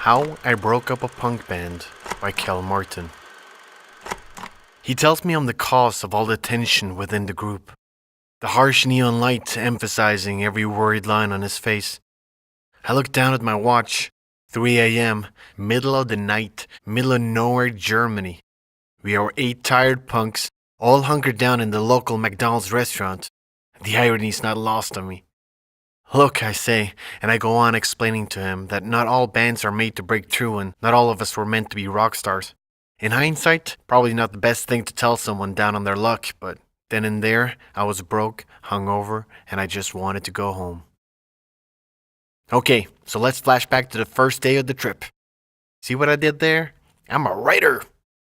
How I Broke Up a Punk Band by Kel Martin. He tells me I'm the cause of all the tension within the group. The harsh neon light emphasizing every worried line on his face. I look down at my watch. 3 a.m., middle of the night, middle of nowhere, Germany. We are 8 tired punks, all hunkered down in the local McDonald's restaurant. The irony's not lost on me. Look, I say, and I go on explaining to him that not all bands are made to break through and not all of us were meant to be rock stars. In hindsight, probably not the best thing to tell someone down on their luck, but then and there, I was broke, hungover, and I just wanted to go home. Okay, so let's flash back to the first day of the trip. See what I did there? I'm a writer!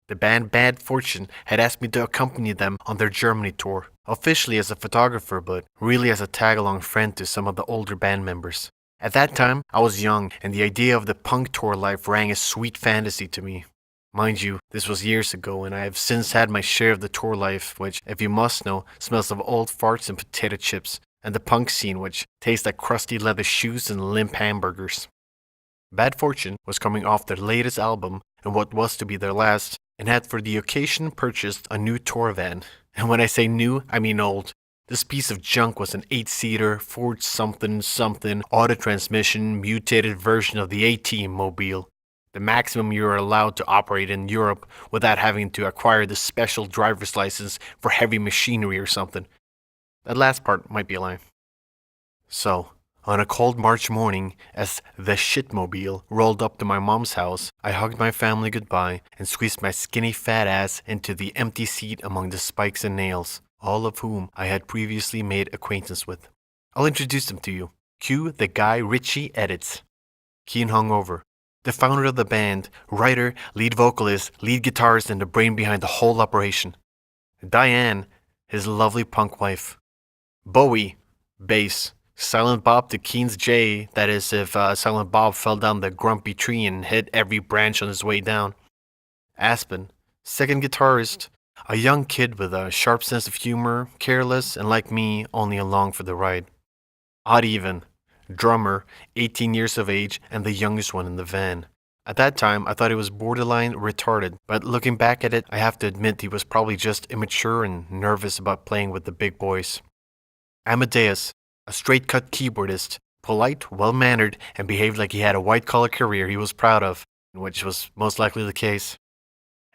The band Bad Fortune had asked me to accompany them on their Germany tour, officially as a photographer, but really as a tag-along friend to some of the older band members. At that time, I was young, and the idea of the punk tour life rang a sweet fantasy to me. Mind you, this was years ago, and I have since had my share of the tour life, which, if you must know, smells of old farts and potato chips, and the punk scene, which tastes like crusty leather shoes and limp hamburgers. Bad Fortune was coming off their latest album, and what was to be their last, and had for the occasion purchased a new tour van. And when I say new, I mean old. This piece of junk was an 8-seater Ford something auto transmission mutated version of the A-Team mobile. The maximum you are allowed to operate in Europe without having to acquire the special driver's license for heavy machinery or something. That last part might be a lie. So, on a cold March morning, as the shitmobile rolled up to my mom's house, I hugged my family goodbye and squeezed my skinny fat ass into the empty seat among the spikes and nails, all of whom I had previously made acquaintance with. I'll introduce them to you. Cue the guy Ritchie edits. Keen Hungover, the founder of the band, writer, lead vocalist, lead guitarist, and the brain behind the whole operation. Diane, his lovely punk wife. Bowie, bass. Silent Bob to Keen's J, that is if Silent Bob fell down the grumpy tree and hit every branch on his way down. Aspen, second guitarist, a young kid with a sharp sense of humor, careless, and like me, only along for the ride. Odd Even, drummer, 18 years of age, and the youngest one in the van. At that time, I thought he was borderline retarded, but looking back at it, I have to admit he was probably just immature and nervous about playing with the big boys. Amadeus, a straight-cut keyboardist, polite, well-mannered, and behaved like he had a white-collar career he was proud of, which was most likely the case.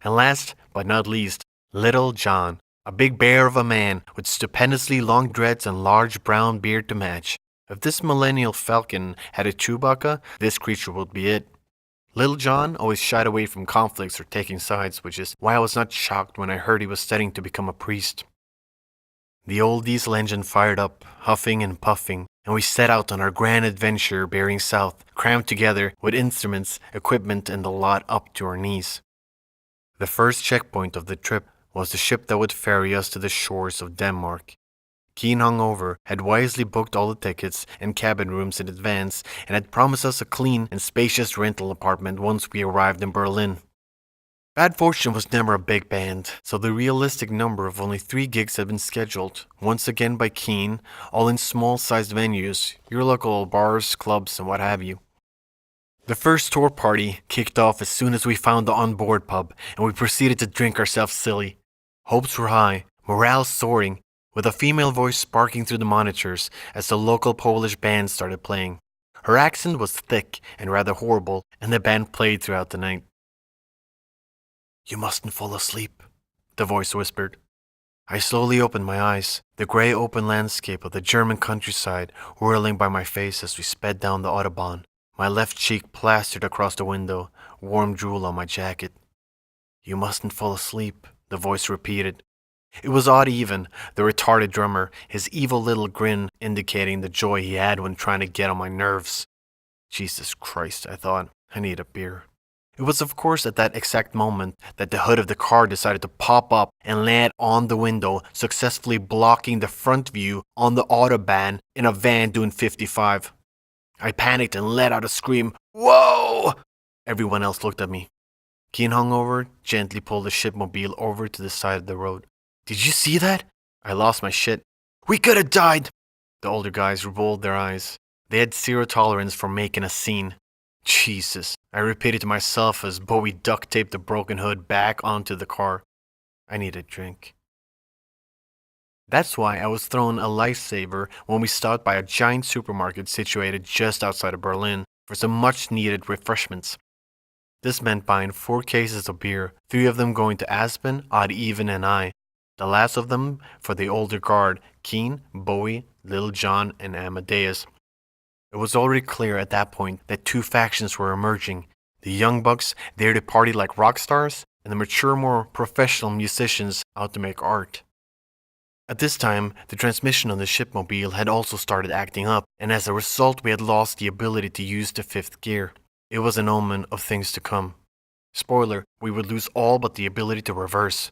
And last, but not least, Little John, a big bear of a man with stupendously long dreads and large brown beard to match. If this millennial falcon had a Chewbacca, this creature would be it. Little John always shied away from conflicts or taking sides, which is why I was not shocked when I heard he was studying to become a priest. The old diesel engine fired up, huffing and puffing, and we set out on our grand adventure bearing south, crammed together with instruments, equipment, and the lot up to our knees. The first checkpoint of the trip was the ship that would ferry us to the shores of Denmark. Keen Hungover had wisely booked all the tickets and cabin rooms in advance and had promised us a clean and spacious rental apartment once we arrived in Berlin. Bad Fortune was never a big band, so the realistic number of only 3 gigs had been scheduled, once again by Keen, all in small-sized venues, your local bars, clubs, and what have you. The first tour party kicked off as soon as we found the on-board pub, and we proceeded to drink ourselves silly. Hopes were high, morale soaring, with a female voice sparking through the monitors as the local Polish band started playing. Her accent was thick and rather horrible, and the band played throughout the night. "You mustn't fall asleep," the voice whispered. I slowly opened my eyes, the grey open landscape of the German countryside whirling by my face as we sped down the Autobahn, my left cheek plastered across the window, warm drool on my jacket. "You mustn't fall asleep," the voice repeated. It was Odd Even, the retarded drummer, his evil little grin indicating the joy he had when trying to get on my nerves. Jesus Christ, I thought, I need a beer. It was of course at that exact moment that the hood of the car decided to pop up and land on the window, successfully blocking the front view on the Autobahn in a van doing 55. I panicked and let out a scream, "Whoa!" Everyone else looked at me. Keen Hungover gently pulled the shipmobile over to the side of the road. "Did you see that?" I lost my shit. "We could have died!" The older guys rolled their eyes. They had zero tolerance for making a scene. Jesus, I repeated to myself as Bowie duct taped the broken hood back onto the car. I need a drink. That's why I was thrown a lifesaver when we stopped by a giant supermarket situated just outside of Berlin for some much needed refreshments. This meant buying 4 cases of beer, 3 of them going to Aspen, Odd Even, and I, the last of them for the older guard, Keen, Bowie, Little John, and Amadeus. It was already clear at that point that 2 factions were emerging: the young bucks there to party like rock stars, and the mature, more professional musicians out to make art. At this time, the transmission on the shipmobile had also started acting up, and as a result, we had lost the ability to use the 5th gear. It was an omen of things to come. Spoiler, we would lose all but the ability to reverse.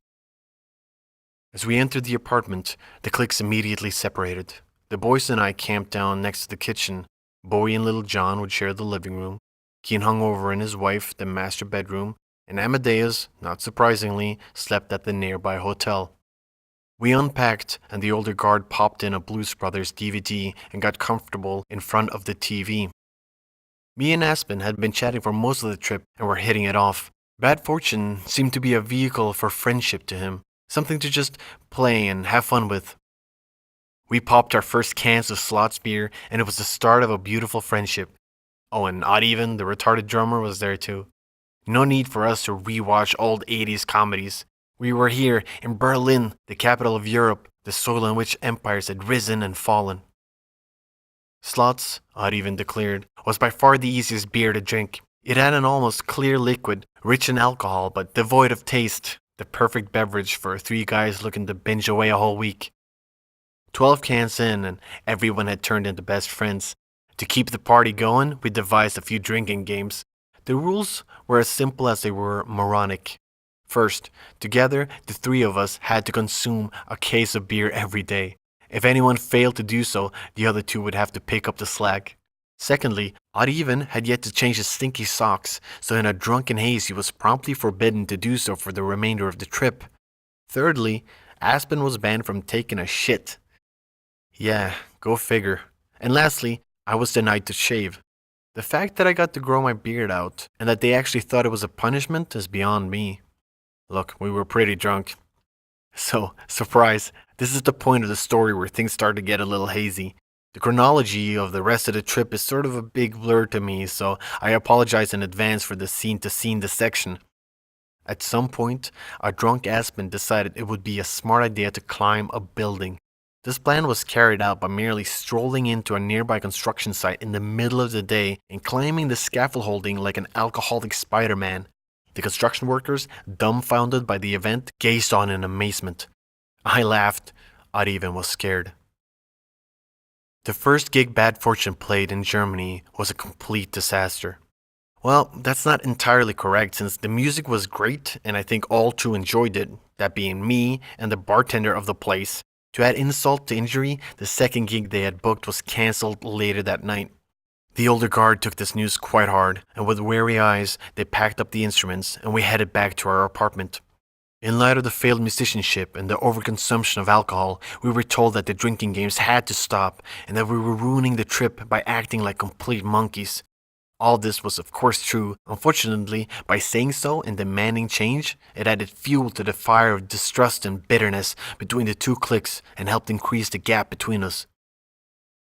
As we entered the apartment, the cliques immediately separated. The boys and I camped down next to the kitchen. Bowie and Little John would share the living room. Keen hung over in his wife, the master bedroom, and Amadeus, not surprisingly, slept at the nearby hotel. We unpacked, and the older guard popped in a Blues Brothers DVD and got comfortable in front of the TV. Me and Aspen had been chatting for most of the trip and were hitting it off. Bad fortune seemed to be a vehicle for friendship to him, something to just play and have fun with. We popped our first cans of Slots beer, and it was the start of a beautiful friendship. Oh, and Odd Even, the retarded drummer, was there too. No need for us to rewatch old 80s comedies. We were here in Berlin, the capital of Europe, the soil on which empires had risen and fallen. Slots, Odd Even declared, was by far the easiest beer to drink. It had an almost clear liquid, rich in alcohol but devoid of taste, the perfect beverage for 3 guys looking to binge away a whole week. 12 cans in, and everyone had turned into best friends. To keep the party going, we devised a few drinking games. The rules were as simple as they were moronic. First, together, the 3 of us had to consume a case of beer every day. If anyone failed to do so, the other 2 would have to pick up the slack. Secondly, Odd Even had yet to change his stinky socks, so in a drunken haze he was promptly forbidden to do so for the remainder of the trip. Thirdly, Aspen was banned from taking a shit. Yeah, go figure. And lastly, I was denied to shave. The fact that I got to grow my beard out, and that they actually thought it was a punishment, is beyond me. Look, we were pretty drunk. So, surprise, this is the point of the story where things start to get a little hazy. The chronology of the rest of the trip is sort of a big blur to me, so I apologize in advance for the scene-to-scene dissection. At some point, a drunk Aspen decided it would be a smart idea to climb a building. This plan was carried out by merely strolling into a nearby construction site in the middle of the day and climbing the scaffolding like an alcoholic Spider-Man. The construction workers, dumbfounded by the event, gazed on in amazement. I laughed. Odd Even was scared. The first gig Bad Fortune played in Germany was a complete disaster. Well, that's not entirely correct, since the music was great and I think all 2 enjoyed it, that being me and the bartender of the place. To add insult to injury, the second gig they had booked was cancelled later that night. The older guard took this news quite hard, and with wary eyes, they packed up the instruments and we headed back to our apartment. In light of the failed musicianship and the overconsumption of alcohol, we were told that the drinking games had to stop and that we were ruining the trip by acting like complete monkeys. All this was of course true. Unfortunately, by saying so and demanding change, it added fuel to the fire of distrust and bitterness between the 2 cliques and helped increase the gap between us.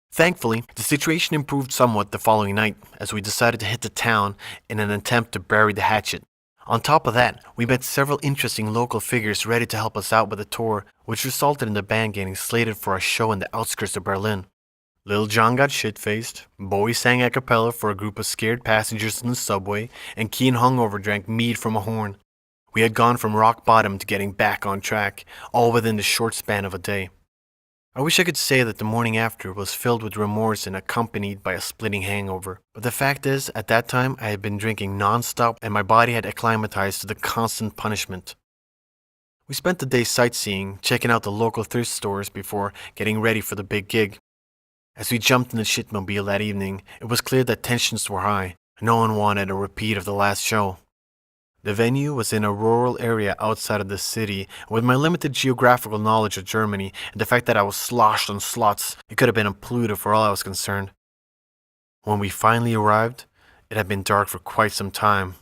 Thankfully, the situation improved somewhat the following night as we decided to hit the town in an attempt to bury the hatchet. On top of that, we met several interesting local figures ready to help us out with the tour, which resulted in the band getting slated for a show in the outskirts of Berlin. Lil Jon got shit-faced, Bowie sang a cappella for a group of scared passengers in the subway, and Keen hungover drank mead from a horn. We had gone from rock bottom to getting back on track, all within the short span of a day. I wish I could say that the morning after was filled with remorse and accompanied by a splitting hangover, but the fact is, at that time I had been drinking non-stop and my body had acclimatized to the constant punishment. We spent the day sightseeing, checking out the local thrift stores before getting ready for the big gig. As we jumped in the shitmobile that evening, it was clear that tensions were high. No one wanted a repeat of the last show. The venue was in a rural area outside of the city. With my limited geographical knowledge of Germany and the fact that I was sloshed on slots, it could have been implode for all I was concerned. When we finally arrived, It had been dark for quite some time.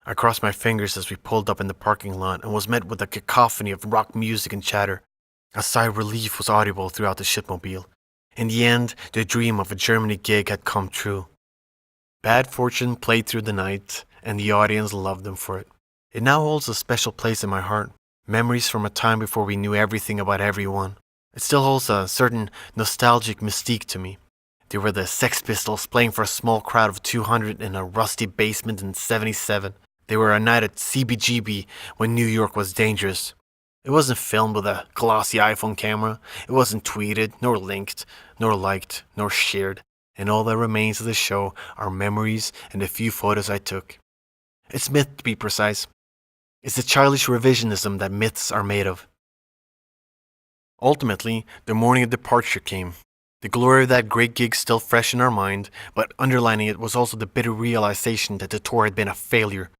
I crossed my fingers as we pulled up in the parking lot and was met with a cacophony of rock music and chatter. A sigh of relief was audible throughout the shipmobile. In the end, the dream of a Germany gig had come true. Bad Fortune played through the night, and the audience loved them for it. It now holds a special place in my heart. Memories from a time before we knew everything about everyone. It still holds a certain nostalgic mystique to me. They were the Sex Pistols playing for a small crowd of 200 in a rusty basement in '77. They were a night at CBGB when New York was dangerous. It wasn't filmed with a glossy iPhone camera. It wasn't tweeted, nor linked, nor liked, nor shared. And all that remains of the show are memories and the few photos I took. It's myth, to be precise. It's the childish revisionism that myths are made of. Ultimately, the morning of departure came. The glory of that great gig still fresh in our mind, but underlining it was also the bitter realization that the tour had been a failure.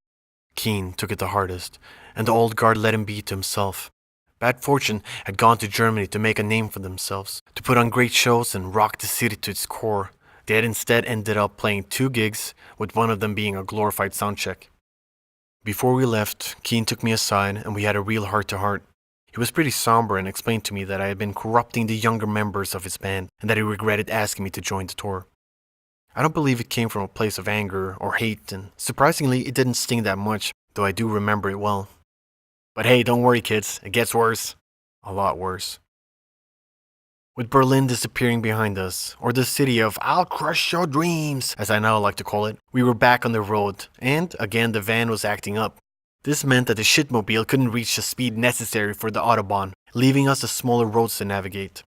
Keane took it the hardest, and the old guard let him be to himself. Bad Fortune had gone to Germany to make a name for themselves, to put on great shows and rock the city to its core. They had instead ended up playing 2 gigs, with one of them being a glorified soundcheck. Before we left, Keane took me aside and we had a real heart-to-heart. He was pretty somber and explained to me that I had been corrupting the younger members of his band and that he regretted asking me to join the tour. I don't believe it came from a place of anger or hate, and surprisingly, it didn't sting that much, though I do remember it well. But hey, don't worry kids, it gets worse. A lot worse. With Berlin disappearing behind us, or the city of "I'll crush your dreams," as I now like to call it, we were back on the road, and again the van was acting up. This meant that the shitmobile couldn't reach the speed necessary for the Autobahn, leaving us the smaller roads to navigate.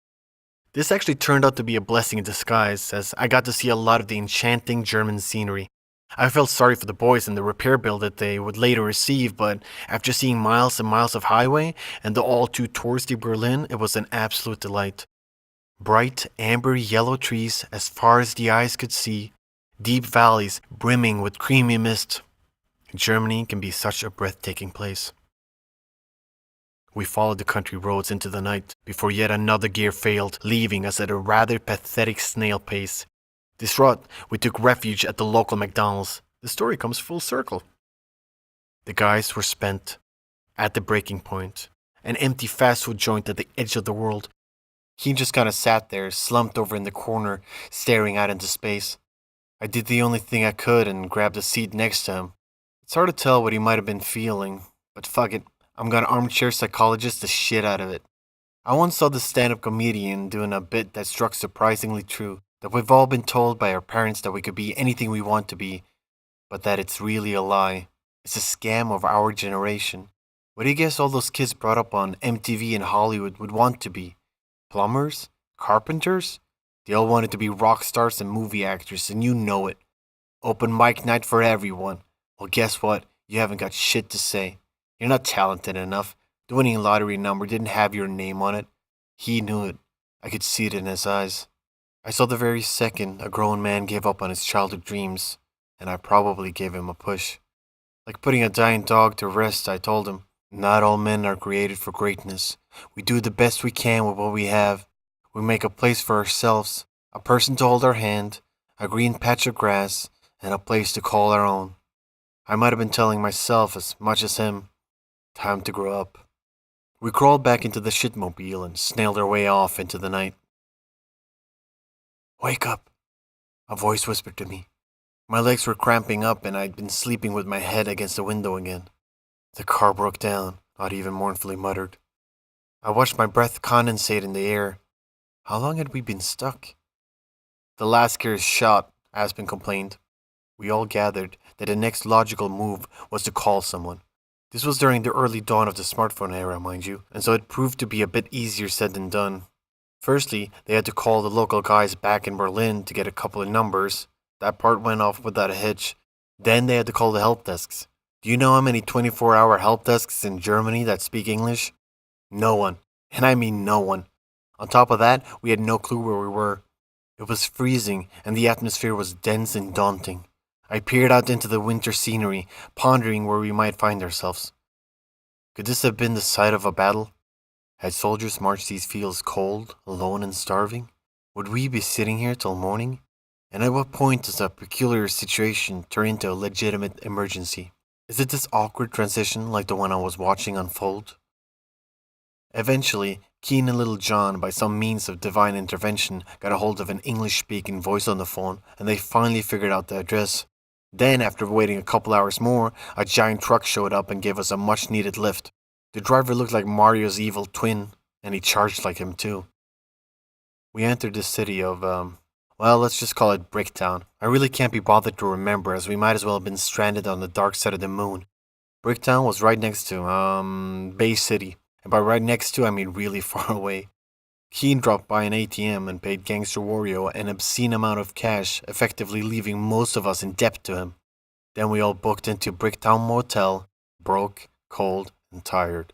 This actually turned out to be a blessing in disguise, as I got to see a lot of the enchanting German scenery. I felt sorry for the boys and the repair bill that they would later receive, but after seeing miles and miles of highway and the all too touristy Berlin, it was an absolute delight. Bright amber yellow trees as far as the eyes could see, deep valleys brimming with creamy mist. Germany can be such a breathtaking place. We followed the country roads into the night before yet another gear failed, leaving us at a rather pathetic snail pace. Distraught, we took refuge at the local McDonald's. The story comes full circle. The guys were spent. At the breaking point, an empty fast food joint at the edge of the world. He just kind of sat there, slumped over in the corner, staring out into space. I did the only thing I could and grabbed a seat next to him. It's hard to tell what he might have been feeling, but fuck it, I'm gonna armchair psychologist the shit out of it. I once saw this stand-up comedian doing a bit that struck surprisingly true, that we've all been told by our parents that we could be anything we want to be, but that it's really a lie. It's a scam of our generation. What do you guess all those kids brought up on MTV and Hollywood would want to be? Plumbers? Carpenters? They all wanted to be rock stars and movie actors, and you know it. Open mic night for everyone. Well, guess what? You haven't got shit to say. You're not talented enough. The winning lottery number didn't have your name on it. He knew it. I could see it in his eyes. I saw the very second a grown man gave up on his childhood dreams, and I probably gave him a push. Like putting a dying dog to rest, I told him, not all men are created for greatness. We do the best we can with what we have. We make a place for ourselves, a person to hold our hand, a green patch of grass, and a place to call our own. I might have been telling myself as much as him, time to grow up. We crawled back into the shitmobile and snailed our way off into the night. Wake up, a voice whispered to me. My legs were cramping up and I'd been sleeping with my head against the window again. The car broke down, Odd even mournfully muttered. I watched my breath condensate in the air. How long had we been stuck? The last gear is shot, Aspen complained. We all gathered that the next logical move was to call someone. This was during the early dawn of the smartphone era, mind you, and so it proved to be a bit easier said than done. Firstly, they had to call the local guys back in Berlin to get a couple of numbers. That part went off without a hitch. Then they had to call the help desks. Do you know how many 24-hour help desks in Germany that speak English? No one. And I mean no one. On top of that, we had no clue where we were. It was freezing, and the atmosphere was dense and daunting. I peered out into the winter scenery, pondering where we might find ourselves. Could this have been the site of a battle? Had soldiers marched these fields cold, alone, and starving? Would we be sitting here till morning? And at what point does a peculiar situation turn into a legitimate emergency? Is it this awkward transition like the one I was watching unfold? Eventually, Keen and Little John, by some means of divine intervention, got a hold of an English speaking voice on the phone and they finally figured out the address. Then, after waiting a couple hours more, a giant truck showed up and gave us a much needed lift. The driver looked like Mario's evil twin, and he charged like him too. We entered the city of, well, let's just call it Bricktown. I really can't be bothered to remember as we might as well have been stranded on the dark side of the moon. Bricktown was right next to, Bay City. And by right next to, I mean really far away. Keen dropped by an ATM and paid Gangster Wario an obscene amount of cash, effectively leaving most of us in debt to him. Then we all booked into Bricktown Motel, broke, cold, and tired.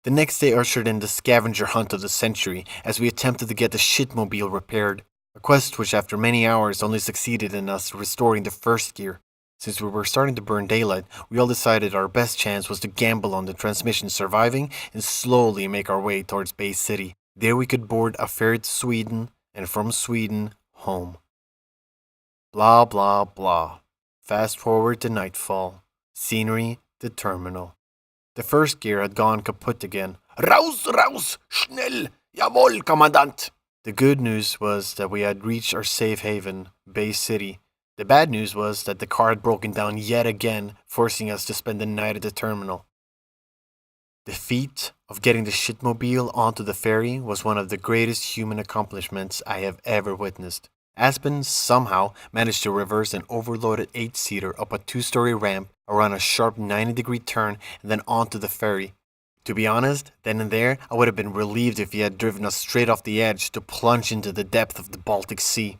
The next day ushered in the scavenger hunt of the century as we attempted to get the shitmobile repaired, a quest which after many hours only succeeded in us restoring the first gear. Since we were starting to burn daylight, we all decided our best chance was to gamble on the transmission surviving and slowly make our way towards Bay City. There we could board a ferry to Sweden, and from Sweden, home. Blah blah blah. Fast forward to nightfall. Scenery, the terminal. The first gear had gone kaput again. Raus, raus, schnell, jawohl, Kommandant. The good news was that we had reached our safe haven, Bay City. The bad news was that the car had broken down yet again, forcing us to spend the night at the terminal. The feat of getting the shitmobile onto the ferry was one of the greatest human accomplishments I have ever witnessed. Aspen somehow managed to reverse an overloaded 8-seater up a 2-story ramp around a sharp 90-degree turn and then onto the ferry. To be honest, then and there, I would have been relieved if he had driven us straight off the edge to plunge into the depth of the Baltic Sea.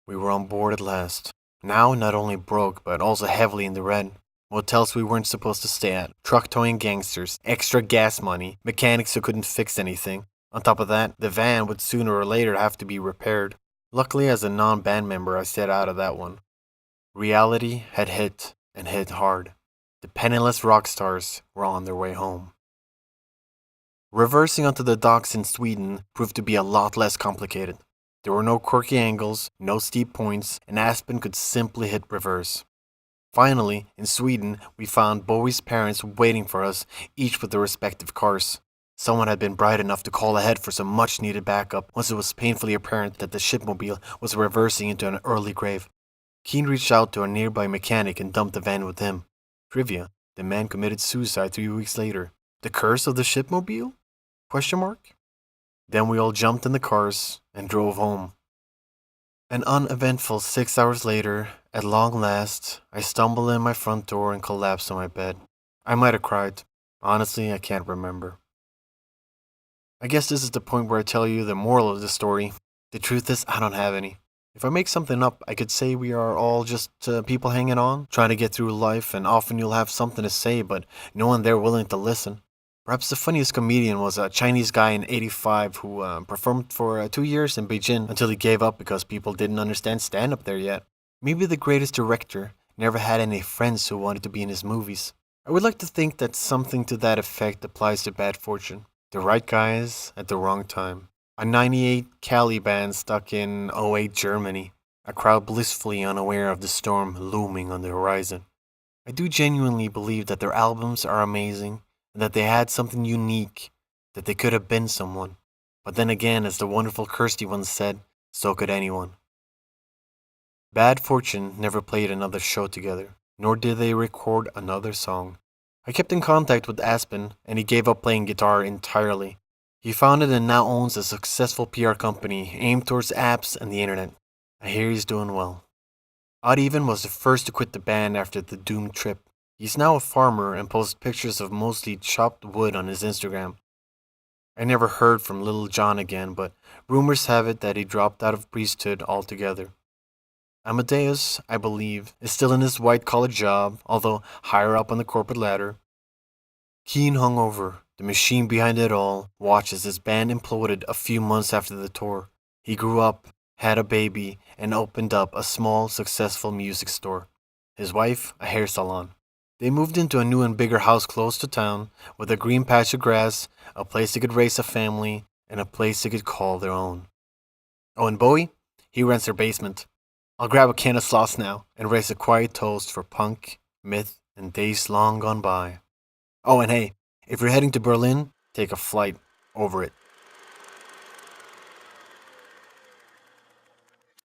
We were on board at last. Now not only broke, but also heavily in the red. Motels we weren't supposed to stay at, truck towing gangsters, extra gas money, mechanics who couldn't fix anything. On top of that, the van would sooner or later have to be repaired. Luckily, as a non-band member, I stayed out of that one. Reality had hit, and hit hard. The penniless rock stars were on their way home. Reversing onto the docks in Sweden proved to be a lot less complicated. There were no quirky angles, no steep points, and Aspen could simply hit reverse. Finally, in Sweden, we found Bowie's parents waiting for us, each with their respective cars. Someone had been bright enough to call ahead for some much-needed backup once it was painfully apparent that the shipmobile was reversing into an early grave. Keen reached out to a nearby mechanic and dumped the van with him. Trivia: the man committed suicide 3 weeks later. The curse of the shipmobile? Question mark? Then we all jumped in the cars and drove home. An uneventful 6 hours later, at long last, I stumbled in my front door and collapsed on my bed. I might have cried. Honestly, I can't remember. I guess this is the point where I tell you the moral of the story. The truth is, I don't have any. If I make something up, I could say we are all just people hanging on, trying to get through life, and often you'll have something to say, but no one there willing to listen. Perhaps the funniest comedian was a Chinese guy in '85 who performed for 2 years in Beijing until he gave up because people didn't understand stand-up there yet. Maybe the greatest director never had any friends who wanted to be in his movies. I would like to think that something to that effect applies to bad fortune. The right guys at the wrong time. A '98 Cali band stuck in '08 Germany. A crowd blissfully unaware of the storm looming on the horizon. I do genuinely believe that their albums are amazing, and that they had something unique, that they could have been someone. But then again, as the wonderful Kirsty once said, so could anyone. Bad Fortune never played another show together, nor did they record another song. I kept in contact with Aspen, and he gave up playing guitar entirely. He founded and now owns a successful PR company aimed towards apps and the internet. I hear he's doing well. Odd Even was the first to quit the band after the doomed trip. He's now a farmer and posts pictures of mostly chopped wood on his Instagram. I never heard from Little John again, but rumors have it that he dropped out of priesthood altogether. Amadeus, I believe, is still in his white-collar job, although higher up on the corporate ladder. Keen hungover, the machine behind it all, watches his band imploded a few months after the tour. He grew up, had a baby, and opened up a small, successful music store. His wife, a hair salon. They moved into a new and bigger house close to town, with a green patch of grass, a place they could raise a family, and a place they could call their own. Oh, and Bowie? He rents their basement. I'll grab a can of sloss now and raise a quiet toast for punk, myth, and days long gone by. Oh, and hey, if you're heading to Berlin, take a flight over it.